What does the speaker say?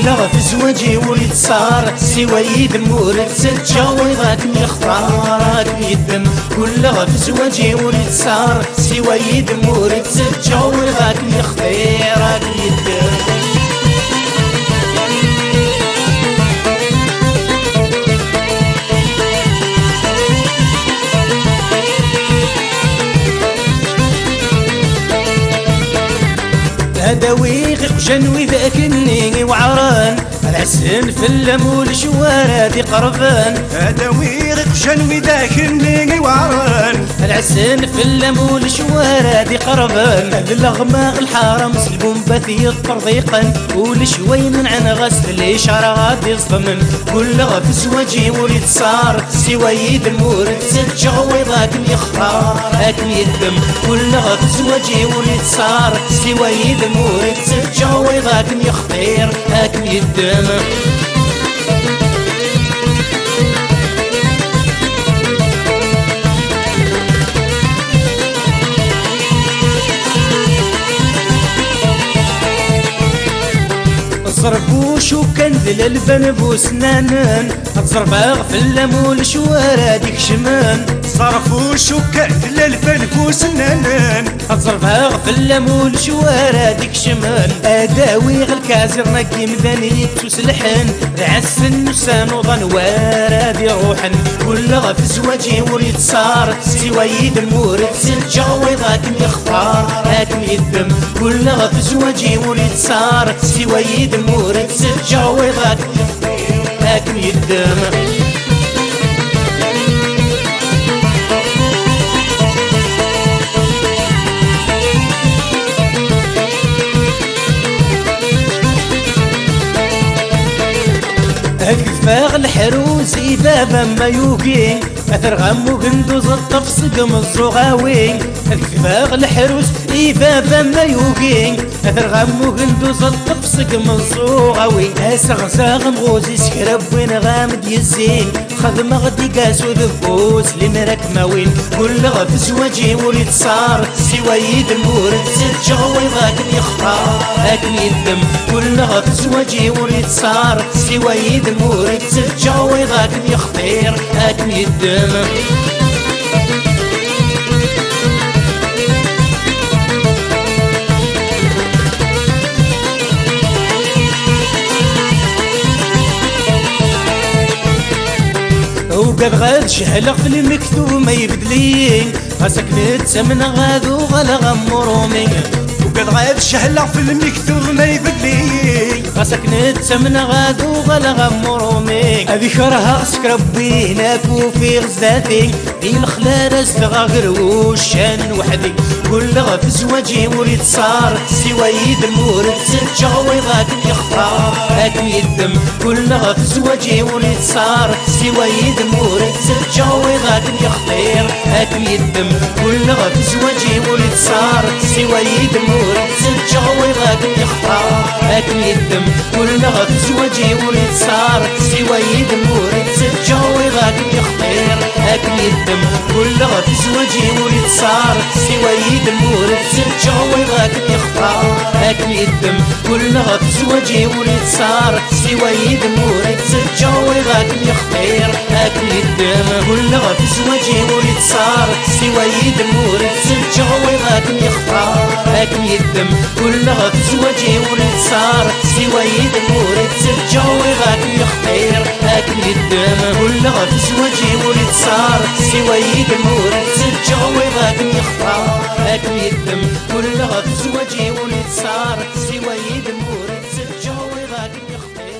كلها في زواجي وليد صار سوى يدم ورد تتجاوي ذاك يختارك يدم كلها في زواجي وليد صار سوى يدم ورد تتجاوي ذاك يختارك يدم هذا ويغ جنوي ذاكني وعران العسن في اللمول شوارد قربان هذا ويغ جنوي ذاكني وعران العسن في اللمول شوارد قربان هذا الغماغ الحرم سلبون بثي الطريقا ولشوي من عن غسل ليش غادي يصدمن كلها في زواجي وليد صار سوى يدم ورد تتجاوي ذاك يختار هاكم يدم كلها في زواجي وليد صار سوى يدم ورد تتجاوي ذاك يختار هاكم يدم صربوش وكان ذل البنب سنانن تصرباغ في اللمول شوارادك شمان صرفوش وكان ذل البنب سنانن تصرباغ في اللمول شوارادك شمان اداوي الكازر نكي مدني تسلحن رعسن نسان وظن واراد يروحن كلها في زواجي وريد صار سوى يدم ورد تتجاوي ذاك يختار هاكم يدم كلها في زواجي وريد صار سوى يدم ورد تتجاوي ذاك هاكم يدم كفاغ الحروس بابا ما يوقي اثر غمو قندوز الطفص قم الزغاوي كفاغ الحروس بابا ما يوقي اثر غمو قندوز الطفص قم الزغاوي اسغ ساغم غوزي سكرب وين غامد يزين خدم غدي قاسو ذبوس لمرك ماوين كلها في زواجي وليد صار سوى يدم ورد تتجاوي ذاك يختار هاكم يدم كلها في زواجي وليد صار سوى يدم ورد تتجاوي ذاك يختار هاكم يدم وقد غاد شهلق في المكتوب ما يبدلين خاصك نتسمن غادو غلا غمرومي وقد غاد شهلق في المكتوب ما يبدلين خاصك نتسمن غادو غلا غمرومي هذي كرها خصك ربي هناك وفي غزاتي في الخلال استغاغر وشان وحدي كلها في زواجي وليد صار سوى يدم ورد تتجاوي ذاك يختار هاكم يدم كلها في زواجي وليد صار سوى يدم ورد تتجاوي ذاك يختار هاكم يدم كلها في زواجي وليد صار سوى يدم ورد تتجاوي ذاك يختار هاكم يدم كلها في زواجي وليد صار سوى يدم ورد تتجاوي ذاك يختار هاكم يدم كلها في زواجي وليد صار سوى يدم ورد تتجاوي ذاك يختار هاكم يدم كلها في زواجي وليد صار سوى يدم ورد تتجاوي ذاك يختار هاكم يدم كلها في زواجي وليد صار سوى يدم ورد تتجاوي ذاك يختار هاكم يدم كلها في زواجي وليد صار سوى يدم ورد تتجاوي ذاك يختار هاكم يدم كلها في زواجي وليد صار سوى يدم ورد تتجاوي ذاك يختار هاكم يدم كلها في زواجي وليد صار سوى يدم ورد تتجاوي ذاك يختار